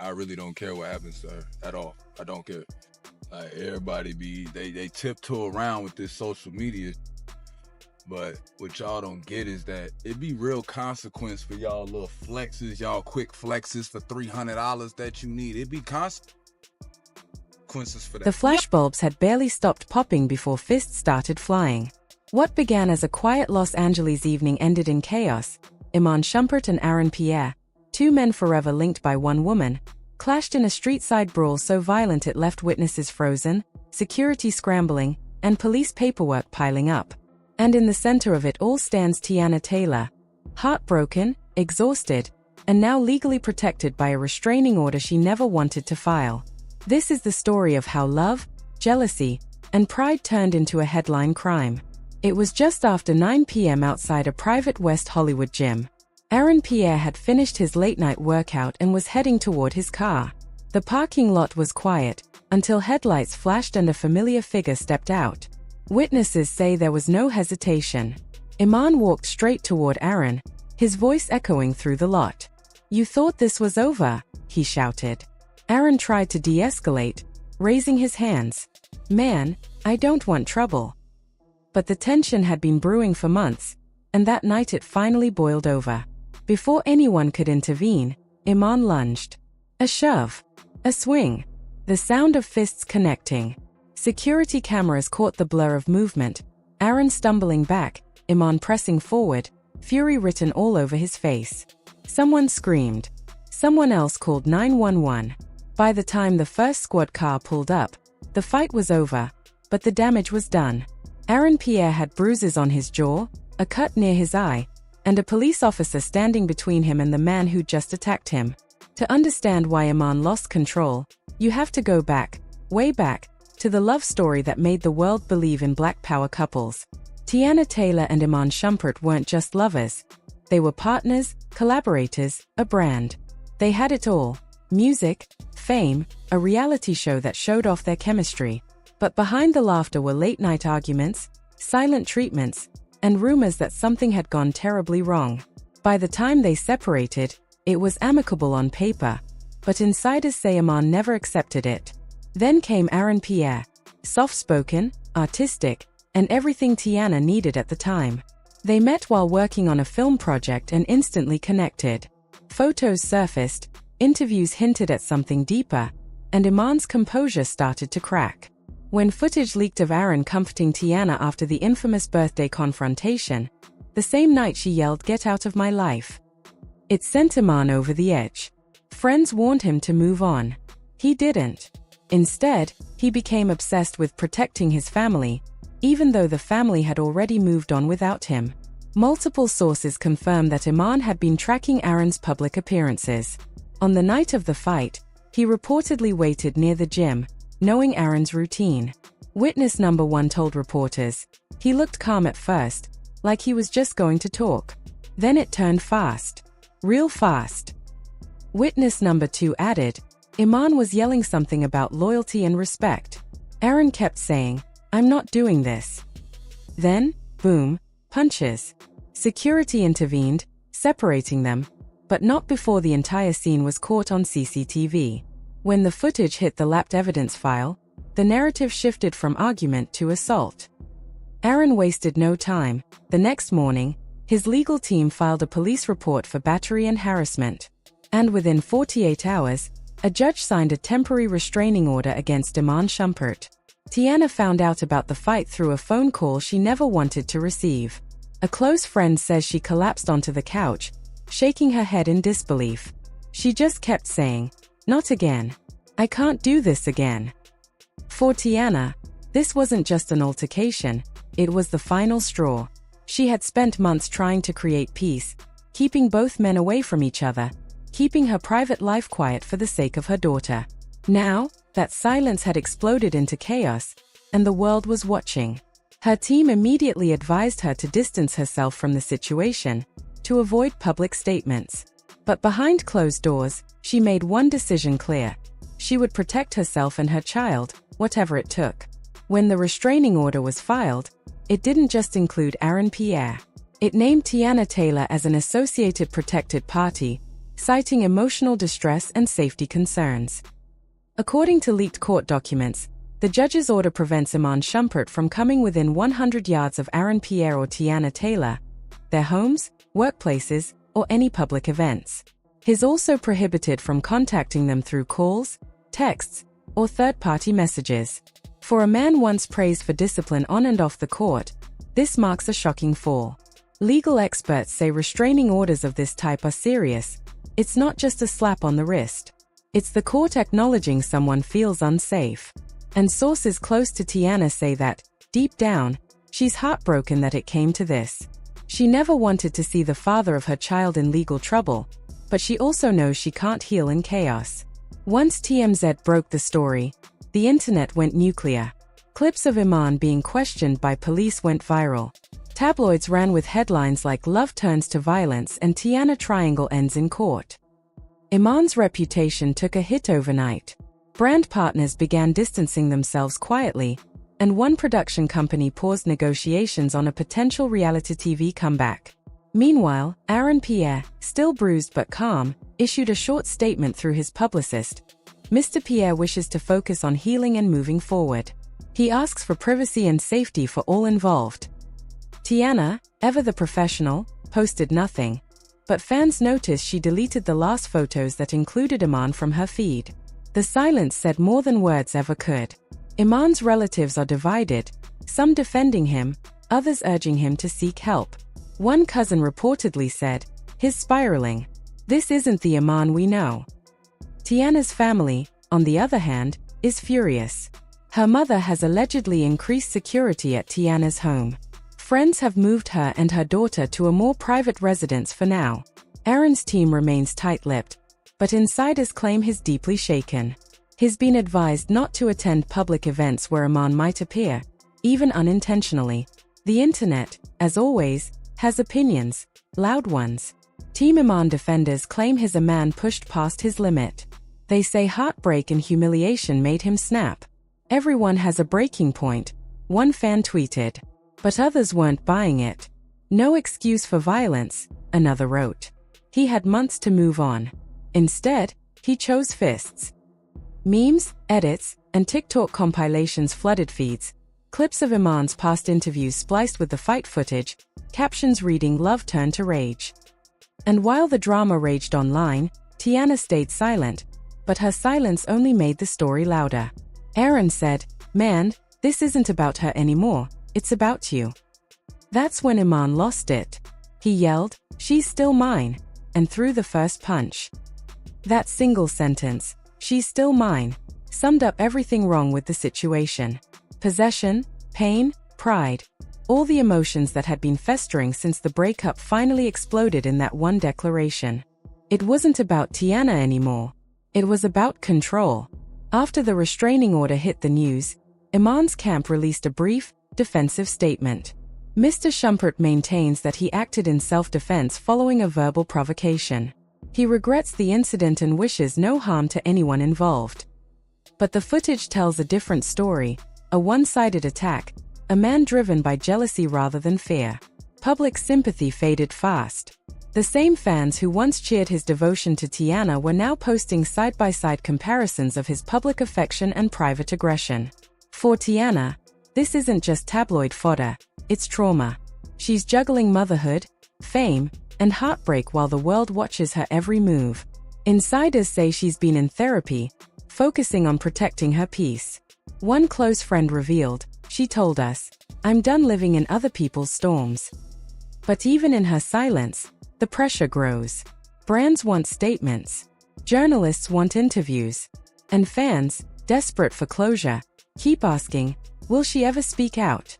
I really don't care what happens to her at all. I don't care. Like everybody they tiptoe around with this social media, but what y'all don't get is that it be real consequence for y'all little flexes, y'all quick flexes for $300 that you need. It be consequences for that. The flashbulbs had barely stopped popping before fists started flying. What began as a quiet Los Angeles evening ended in chaos. Iman Shumpert and Aaron Pierre, two men forever linked by one woman, clashed in a street-side brawl so violent it left witnesses frozen, security scrambling, and police paperwork piling up. And in the center of it all stands Teyana Taylor, heartbroken, exhausted, and now legally protected by a restraining order she never wanted to file. This is the story of how love, jealousy, and pride turned into a headline crime. It was just after 9 p.m. outside a private West Hollywood gym. Aaron Pierre had finished his late-night workout and was heading toward his car. The parking lot was quiet, until headlights flashed and a familiar figure stepped out. Witnesses say there was no hesitation. Iman walked straight toward Aaron, his voice echoing through the lot. "You thought this was over," he shouted. Aaron tried to de-escalate, raising his hands. "Man, I don't want trouble." But the tension had been brewing for months, and that night it finally boiled over. Before anyone could intervene, Iman lunged. A shove. A swing. The sound of fists connecting. Security cameras caught the blur of movement. Aaron stumbling back, Iman pressing forward, fury written all over his face. Someone screamed. Someone else called 911. By the time the first squad car pulled up, the fight was over, but the damage was done. Aaron Pierre had bruises on his jaw, a cut near his eye, and a police officer standing between him and the man who'd just attacked him. To understand why Iman lost control, you have to go back, way back, to the love story that made the world believe in black power couples. Teyana Taylor and Iman Shumpert weren't just lovers. They were partners, collaborators, a brand. They had it all: music, fame, a reality show that showed off their chemistry. But behind the laughter were late-night arguments, silent treatments, and rumors that something had gone terribly wrong. By the time they separated, it was amicable on paper, but insiders say Iman never accepted it. Then came Aaron Pierre, soft-spoken, artistic, and everything Teyana needed at the time. They met while working on a film project and instantly connected. Photos surfaced, interviews hinted at something deeper, and Iman's composure started to crack. When footage leaked of Aaron comforting Teyana after the infamous birthday confrontation, the same night she yelled, "Get out of my life," it sent Iman over the edge. Friends warned him to move on. He didn't. Instead, he became obsessed with protecting his family, even though the family had already moved on without him. Multiple sources confirm that Iman had been tracking Aaron's public appearances. On the night of the fight, he reportedly waited near the gym, knowing Aaron's routine. Witness number 1 told reporters, "He looked calm at first, like he was just going to talk. Then it turned fast. Real fast." Witness number 2 added, "Iman was yelling something about loyalty and respect. Aaron kept saying, 'I'm not doing this.' Then, boom, punches. Security intervened, separating them, but not before the entire scene was caught on CCTV. When the footage hit the lapped evidence file, the narrative shifted from argument to assault. Aaron wasted no time. The next morning, his legal team filed a police report for battery and harassment. And within 48 hours, a judge signed a temporary restraining order against Iman Shumpert. Teyana found out about the fight through a phone call she never wanted to receive. A close friend says she collapsed onto the couch, shaking her head in disbelief. She just kept saying, "Not again. I can't do this again." For Teyana, this wasn't just an altercation, it was the final straw. She had spent months trying to create peace, keeping both men away from each other, keeping her private life quiet for the sake of her daughter. Now, that silence had exploded into chaos, and the world was watching. Her team immediately advised her to distance herself from the situation, to avoid public statements. But behind closed doors, she made one decision clear. She would protect herself and her child, whatever it took. When the restraining order was filed, it didn't just include Aaron Pierre. It named Teyana Taylor as an associated protected party, citing emotional distress and safety concerns. According to leaked court documents, the judge's order prevents Iman Shumpert from coming within 100 yards of Aaron Pierre or Teyana Taylor, their homes, workplaces, or any public events. He's also prohibited from contacting them through calls, texts, or third-party messages. For a man once praised for discipline on and off the court, this marks a shocking fall. Legal experts say restraining orders of this type are serious. It's not just a slap on the wrist. It's the court acknowledging someone feels unsafe. And sources close to Teyana say that, deep down, she's heartbroken that it came to this. She never wanted to see the father of her child in legal trouble, but she also knows she can't heal in chaos. Once TMZ broke the story, the internet went nuclear. Clips of Iman being questioned by police went viral. Tabloids ran with headlines like "Love turns to violence" and "Teyana triangle ends in court." Iman's reputation took a hit overnight. Brand partners began distancing themselves quietly, and one production company paused negotiations on a potential reality TV comeback. Meanwhile, Aaron Pierre, still bruised but calm, issued a short statement through his publicist. Mr. Pierre wishes to focus on healing and moving forward. He asks for privacy and safety for all involved. Teyana, ever the professional, posted nothing, but fans noticed she deleted the last photos that included Iman from her feed. The silence said more than words ever could. Iman's relatives are divided, some defending him, others urging him to seek help. One cousin reportedly said, "He's spiraling. This isn't the Iman we know." Teyana's family, on the other hand, is furious. Her mother has allegedly increased security at Teyana's home. Friends have moved her and her daughter to a more private residence for now. Aaron's team remains tight-lipped, but insiders claim he's deeply shaken. He's been advised not to attend public events where Iman might appear, even unintentionally. The internet, as always, has opinions, loud ones. Team Iman defenders claim he's a man pushed past his limit. They say heartbreak and humiliation made him snap. "Everyone has a breaking point," one fan tweeted. But others weren't buying it. "No excuse for violence," another wrote. He had months to move on. Instead, he chose fists. Memes, edits, and TikTok compilations flooded feeds. Clips of Iman's past interviews spliced with the fight footage, captions reading "Love turned to rage." And while the drama raged online, Teyana stayed silent, but her silence only made the story louder. Aaron said, "Man, this isn't about her anymore, it's about you." That's when Iman lost it. He yelled, "She's still mine," and threw the first punch. That single sentence, "She's still mine," summed up everything wrong with the situation. Possession, pain, pride, all the emotions that had been festering since the breakup finally exploded in that one declaration. It wasn't about Teyana anymore. It was about control. After the restraining order hit the news, Iman's camp released a brief, defensive statement. Mr. Shumpert maintains that he acted in self-defense following a verbal provocation. He regrets the incident and wishes no harm to anyone involved. But the footage tells a different story, a one-sided attack, a man driven by jealousy rather than fear. Public sympathy faded fast. The same fans who once cheered his devotion to Teyana were now posting side-by-side comparisons of his public affection and private aggression. For Teyana, this isn't just tabloid fodder, it's trauma. She's juggling motherhood, fame, and heartbreak while the world watches her every move. Insiders say she's been in therapy, focusing on protecting her peace. One close friend revealed, she told us, "I'm done living in other people's storms." But even in her silence, the pressure grows. Brands want statements. Journalists want interviews. And fans, desperate for closure, keep asking, will she ever speak out?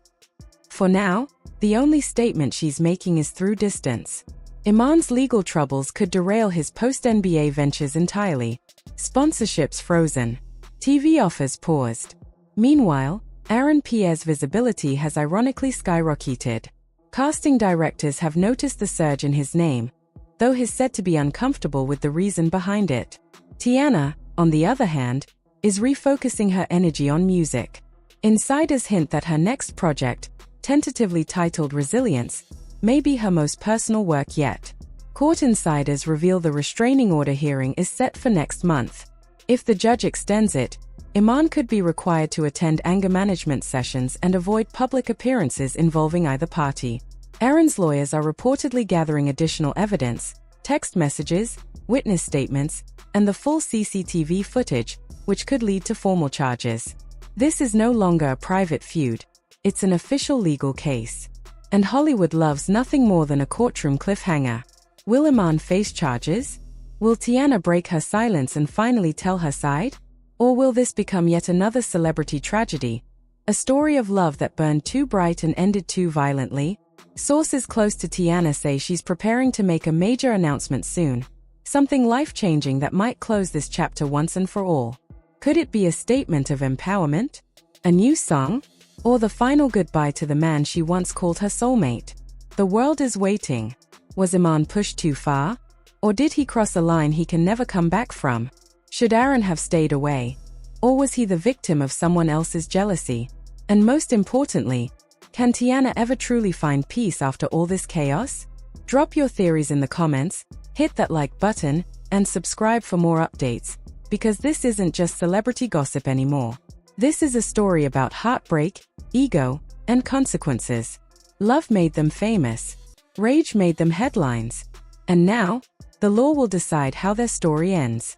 For now, the only statement she's making is through distance. Iman's legal troubles could derail his post-NBA ventures entirely. Sponsorships frozen. TV offers paused. Meanwhile, Aaron Pierre's visibility has ironically skyrocketed. Casting directors have noticed the surge in his name, though he's said to be uncomfortable with the reason behind it. Teyana, on the other hand, is refocusing her energy on music. Insiders hint that her next project, tentatively titled Resilience, may be her most personal work yet. Court insiders reveal the restraining order hearing is set for next month. If the judge extends it, Iman could be required to attend anger management sessions and avoid public appearances involving either party. Aaron's lawyers are reportedly gathering additional evidence, text messages, witness statements, and the full CCTV footage, which could lead to formal charges. This is no longer a private feud, it's an official legal case. And Hollywood loves nothing more than a courtroom cliffhanger. Will Iman face charges? Will Teyana break her silence and finally tell her side? Or will this become yet another celebrity tragedy? A story of love that burned too bright and ended too violently? Sources close to Teyana say she's preparing to make a major announcement soon. Something life-changing that might close this chapter once and for all. Could it be a statement of empowerment? A new song? Or the final goodbye to the man she once called her soulmate? The world is waiting. Was Iman pushed too far? Or did he cross a line he can never come back from? Should Aaron have stayed away? Or was he the victim of someone else's jealousy? And most importantly, can Teyana ever truly find peace after all this chaos? Drop your theories in the comments, hit that like button, and subscribe for more updates, because this isn't just celebrity gossip anymore. This is a story about heartbreak, ego, and consequences. Love made them famous. Rage made them headlines. And now, the law will decide how their story ends.